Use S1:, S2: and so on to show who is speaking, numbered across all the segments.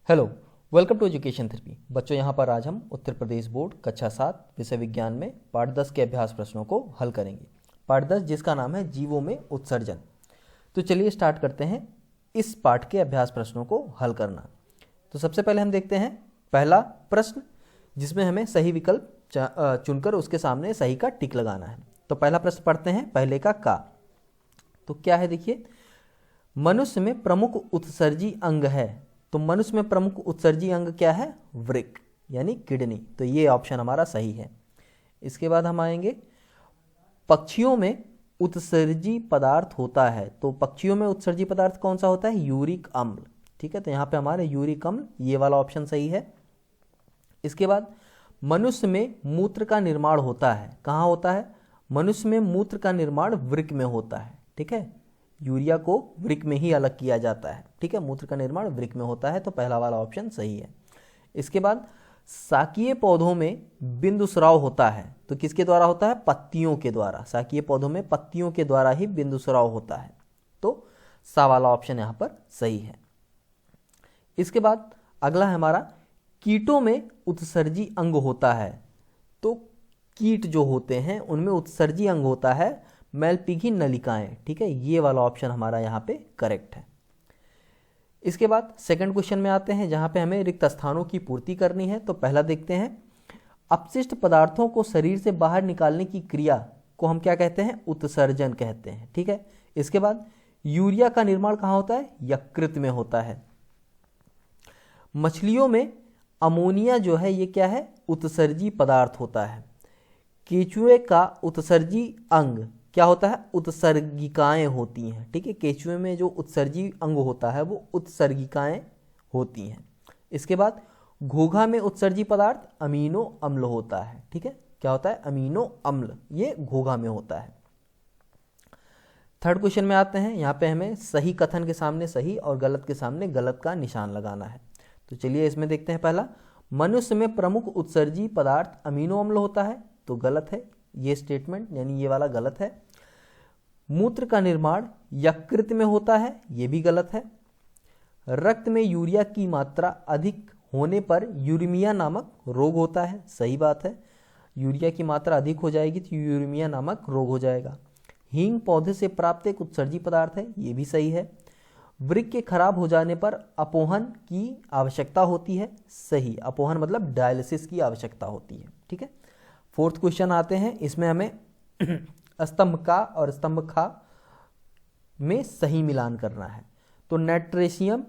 S1: Hello, welcome to education therapy. बच्चों, यहाँ पर आज हम उत्तर प्रदेश बोर्ड कक्षा 7 विषय विज्ञान में पाठ 10 के अभ्यास प्रश्नों को हल करेंगे। पाठ 10 जिसका नाम है जीवों में उत्सर्जन। तो चलिए स्टार्ट करते हैं इस पाठ के अभ्यास प्रश्नों को हल करना। तो सबसे पहले हम देखते हैं पहला प्रश्न, जिसमें हमें सही विकल्प चुनकर उसके सामने सही का टिक लगाना है। तो पहला प्रश्न पढ़ते हैं पहले का। तो क्या है देखिए, मनुष्य में प्रमुख उत्सर्जी अंग है। तो मनुष्य में प्रमुख उत्सर्जी अंग क्या है? वृक्क यानी किडनी। तो ये ऑप्शन हमारा सही है। इसके बाद हम आएंगे, पक्षियों में उत्सर्जी पदार्थ होता है। तो पक्षियों में उत्सर्जी पदार्थ कौन सा होता है? यूरिक अम्ल। ठीक है, तो यहाँ पे हमारे यूरिक अम्ल, ये वाला ऑप्शन सही है। इसके बाद मनुष्य में मूत्र का निर्माण होता है। कहाँ होता है? मनुष्य में मूत्र का निर्माण वृक्क में होता है। ठीक है, यूरिया को वृक्क में ही अलग किया जाता है। ठीक है, मूत्र का निर्माण वृक्क में होता है। तो पहला वाला ऑप्शन सही है। इसके बाद शाकीय पौधों में बिंदुस्राव होता है। तो किसके द्वारा होता है? पत्तियों के द्वारा। शाकीय पौधों में पत्तियों के द्वारा ही बिंदुस्राव होता है। तो सा वाला ऑप्शन यहाँ पर सही है। इसके बाद अगला है हमारा, कीटों में उत्सर्जी अंग होता है। तो कीट जो होते हैं उनमें उत्सर्जी अंग होता है मैलपीघी नलिकाएं। ठीक है, ये वाला ऑप्शन हमारा यहाँ पे करेक्ट है। इसके बाद सेकंड क्वेश्चन में आते हैं, जहाँ पे हमें रिक्त स्थानों की पूर्ति करनी है। तो पहला देखते हैं, अपशिष्ट पदार्थों को शरीर से बाहर निकालने की क्रिया को हम क्या कहते हैं? उत्सर्जन कहते हैं। ठीक है, इसके बाद यूरिया का निर्माण कहाँ होता है? यकृत में होता है। मछलियों में अमोनिया जो है ये क्या है? उत्सर्जी पदार्थ होता है। केंचुए का उत्सर्जी अंग क्या होता है? उत्सर्गिकाएं होती हैं। ठीक है, केंचुए में जो उत्सर्जी अंग होता है वो उत्सर्गिकाएं होती हैं। इसके बाद घोघा में उत्सर्जी पदार्थ अमीनो अम्ल होता है। ठीक है, क्या होता है? अमीनो अम्ल, ये घोघा में होता है। थर्ड क्वेश्चन में आते हैं, यहाँ पे हमें सही कथन के सामने सही और गलत के सामने गलत का निशान लगाना है। तो चलिए इसमें देखते हैं। पहला, मनुष्य में प्रमुख उत्सर्जी पदार्थ अमीनो अम्ल होता है। तो गलत है ये स्टेटमेंट, यानी ये वाला गलत है। मूत्र का निर्माण यकृत में होता है, ये भी गलत है। रक्त में यूरिया की मात्रा अधिक होने पर यूरेमिया नामक रोग होता है, सही बात है। यूरिया की मात्रा अधिक हो जाएगी तो यूरेमिया नामक रोग हो जाएगा। हींग पौधे से प्राप्त एक उत्सर्जी पदार्थ है, ये भी सही है। वृक्क के खराब हो जाने पर अपोहन की आवश्यकता होती है, सही। अपोहन मतलब डायलिसिस की आवश्यकता होती है। ठीक है, फोर्थ क्वेश्चन आते हैं, इसमें हमें स्तंभ का और स्तंभ खा में सही मिलान करना है। तो नाइट्रेशियम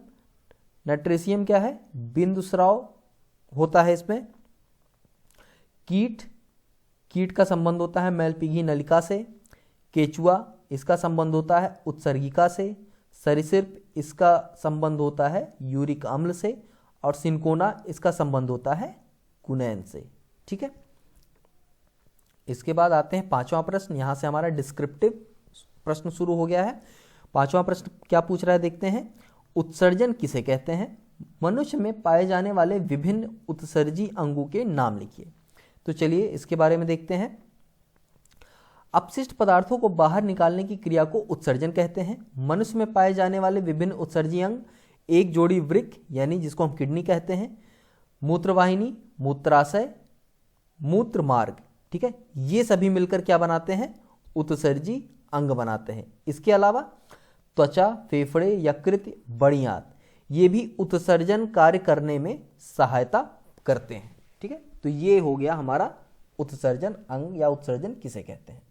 S1: क्या है? बिंदुस्राव होता है इसमें। कीट का संबंध होता है मैलपीघी नलिका से। केचुआ इसका संबंध होता है उत्सर्गिका से। सरीसृप इसका संबंध होता है यूरिक अम्ल से। और सिनकोना इसका संबंध होता है कुनैन से। ठीक है, इसके बाद आते हैं पांचवा प्रश्न। यहां से हमारा डिस्क्रिप्टिव प्रश्न शुरू हो गया है। पांचवा प्रश्न क्या पूछ रहा है देखते हैं, उत्सर्जन किसे कहते हैं? मनुष्य में पाए जाने वाले विभिन्न उत्सर्जी अंगों के नाम लिखिए। तो चलिए इसके बारे में देखते हैं। अपशिष्ट पदार्थों को बाहर निकालने की क्रिया को उत्सर्जन कहते हैं। मनुष्य में पाए जाने वाले विभिन्न उत्सर्जी अंग, एक जोड़ी वृक्क यानी जिसको हम किडनी कहते हैं, मूत्रवाहिनी, मूत्राशय, मूत्र मार्ग। ठीक है, ये सभी मिलकर क्या बनाते हैं? उत्सर्जी अंग बनाते हैं। इसके अलावा त्वचा, फेफड़े, यकृत, बड़ी आंत, ये भी उत्सर्जन कार्य करने में सहायता करते हैं। ठीक है, तो ये हो गया हमारा उत्सर्जन अंग या उत्सर्जन किसे कहते हैं।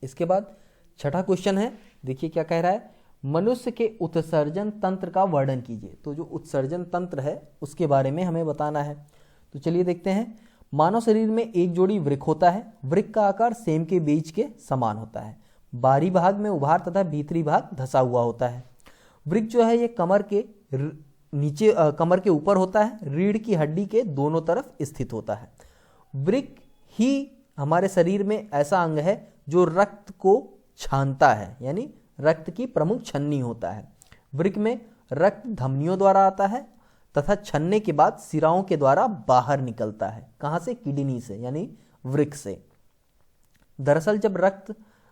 S1: इसके बाद छठा क्वेश्चन है, देखिए क्या कह रहा है, मनुष्य के उत्सर्जन तंत्र का वर्णन कीजिए। तो जो उत्सर्जन तंत्र है उसके बारे में हमें बताना है। तो चलिए देखते हैं। मानव शरीर में एक जोड़ी वृक्क होता है। वृक्क का आकार सेम के बीज के समान होता है। बाहरी भाग में उभार तथा भीतरी भाग धंसा हुआ होता है। वृक्क जो है ये कमर के नीचे, कमर के ऊपर होता है। रीढ़ की हड्डी के दोनों तरफ स्थित होता है। वृक्क ही हमारे शरीर में ऐसा अंग है जो रक्त को छानता है, यानी रक्त की प्रमुख छन्नी होता है। वृक्क में रक्त धमनियों द्वारा आता है तथा छन्ने के बाद सिराओं के द्वारा बाहर निकलता है। कहाँ से? किडनी से, यानी वृक्क से। दरअसल जब रक्त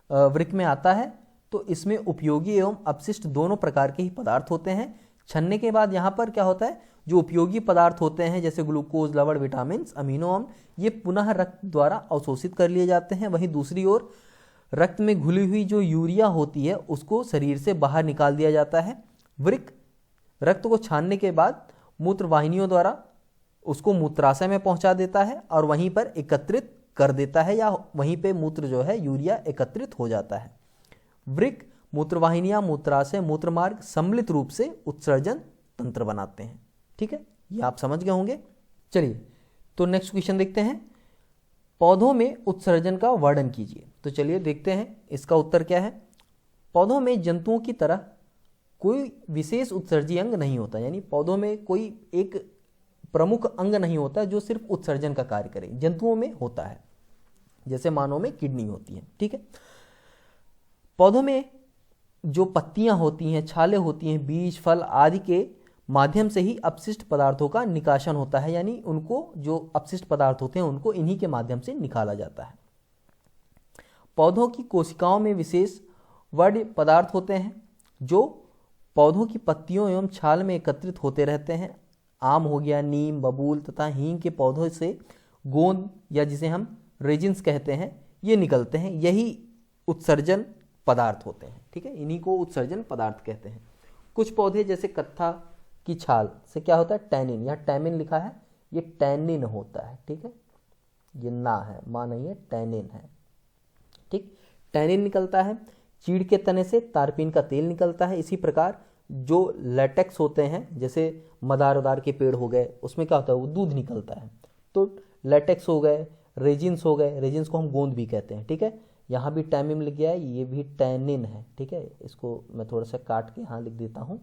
S1: वृक्क में आता है तो इसमें उपयोगी एवं अपशिष्ट दोनों प्रकार के ही पदार्थ होते हैं। छनने के बाद यहाँ पर क्या होता है, जो उपयोगी पदार्थ होते हैं जैसे ग्लूकोज, लवण, विटामिन, अमीनो अम्ल, ये पुनः रक्त द्वारा अवशोषित कर लिए जाते हैं। वहीं दूसरी ओर रक्त में घुली हुई जो यूरिया होती है उसको शरीर से बाहर निकाल दिया जाता है। वृक्क रक्त को छानने के बाद मूत्र वाहिनियों द्वारा उसको मूत्राशय में पहुंचा देता है और वहीं पर एकत्रित कर देता है, या वहीं पे मूत्र जो है यूरिया एकत्रित हो जाता है। वृक्क, मूत्रवाहिनियां, मूत्राशय, मूत्रमार्ग सम्मिलित रूप से उत्सर्जन तंत्र बनाते हैं। ठीक है, ये आप समझ गए होंगे। चलिए तो नेक्स्ट क्वेश्चन देखते हैं, पौधों में उत्सर्जन का वर्णन कीजिए। तो चलिए देखते हैं इसका उत्तर क्या है। पौधों में जंतुओं की तरह कोई विशेष उत्सर्जी अंग नहीं होता, यानी पौधों में कोई एक प्रमुख अंग नहीं होता जो सिर्फ उत्सर्जन का कार्य करे। जंतुओं में होता है, जैसे मानव में किडनी होती है। ठीक है, पौधों में जो पत्तियां होती हैं, छाले होती हैं, बीज, फल आदि के माध्यम से ही अपशिष्ट पदार्थों का निकाशन होता है, यानी उनको जो अपशिष्ट पदार्थ होते हैं उनको इन्हीं के माध्यम से निकाला जाता है। पौधों की कोशिकाओं में विशेष वर्ण्य पदार्थ होते हैं जो पौधों की पत्तियों एवं छाल में एकत्रित होते रहते हैं। आम हो गया, नीम, बबूल तथा हींग के पौधों से गोंद या जिसे हम रेजिन्स कहते हैं ये निकलते हैं, यही उत्सर्जन पदार्थ होते हैं। ठीक है, इन्हीं को उत्सर्जन पदार्थ कहते हैं। कुछ पौधे जैसे कत्था की छाल से क्या होता है, टैनिन, यहाँ टैमिन लिखा है, ये टैनिन होता है। ठीक है, ये ना है, माँ नहीं है, टैनिन है। ठीक, टैनिन निकलता है। चीड़ के तने से तारपीन का तेल निकलता है। इसी प्रकार जो लेटेक्स होते हैं, जैसे मदार उदार के पेड़ हो गए, उसमें क्या होता है, वो दूध निकलता है। तो लेटेक्स हो गए, रेजिन्स हो गए, रेजिन्स को हम गोंद भी कहते हैं। ठीक है, यहाँ भी टैमिन लिख गया है, ये भी टैनिन है। ठीक है, इसको मैं थोड़ा सा काट के यहाँ लिख देता हूँ।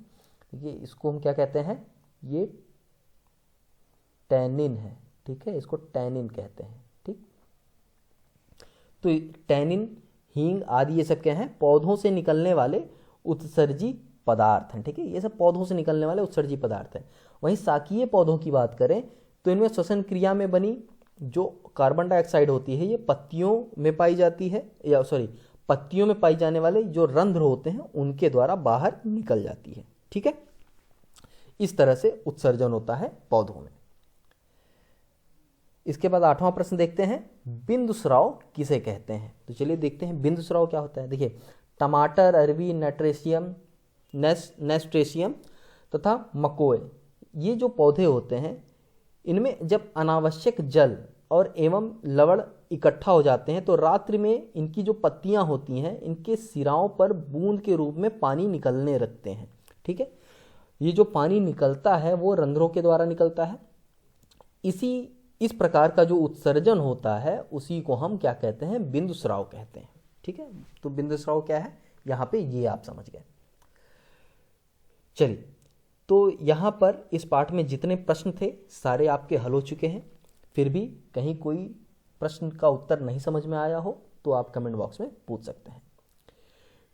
S1: देखिए इसको हम क्या कहते हैं, ये टैनिन है। ठीक है, इसको टैनिन कहते हैं। ठीक, तो टैनिन, हींग आदि ये सब क्या हैं, पौधों से निकलने वाले उत्सर्जी पदार्थ हैं। ठीक है, ये सब पौधों से निकलने वाले उत्सर्जी पदार्थ हैं। वहीं शाकीय पौधों की बात करें तो इनमें श्वसन क्रिया में बनी जो कार्बन डाइऑक्साइड होती है ये पत्तियों में पाई जाती है, या पत्तियों में पाई जाने वाले जो रंध्र होते हैं उनके द्वारा बाहर निकल जाती है। ठीक है, इस तरह से उत्सर्जन होता है पौधों में। इसके बाद 8वां प्रश्न देखते हैं, बिंदुस्राव किसे कहते हैं। तो चलिए देखते हैं बिंदुस्राव क्या होता है। देखिए टमाटर, अरबी, नेस्ट्रेशियम तथा मकोए, ये जो पौधे होते हैं इनमें जब अनावश्यक जल और एवं लवण इकट्ठा हो जाते हैं तो रात्रि में इनकी जो पत्तियां होती हैं इनके सिराओं पर बूंद के रूप में पानी निकलने लगते हैं। ठीक है, ये जो पानी निकलता है वो रंध्रों के द्वारा निकलता है। इस प्रकार का जो उत्सर्जन होता है उसी को हम क्या कहते हैं, बिंदुस्राव कहते हैं। ठीक है, तो बिंदुस्राव क्या है यहाँ पे ये आप समझ गए। चलिए तो यहाँ पर इस पाठ में जितने प्रश्न थे सारे आपके हल हो चुके हैं। फिर भी कहीं कोई प्रश्न का उत्तर नहीं समझ में आया हो तो आप कमेंट बॉक्स में पूछ सकते हैं।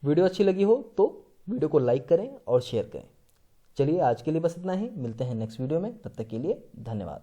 S1: वीडियो अच्छी लगी हो तो वीडियो को लाइक करें और शेयर करें। चलिए आज के लिए बस इतना ही, मिलते हैं नेक्स्ट वीडियो में, तब तक के लिए धन्यवाद।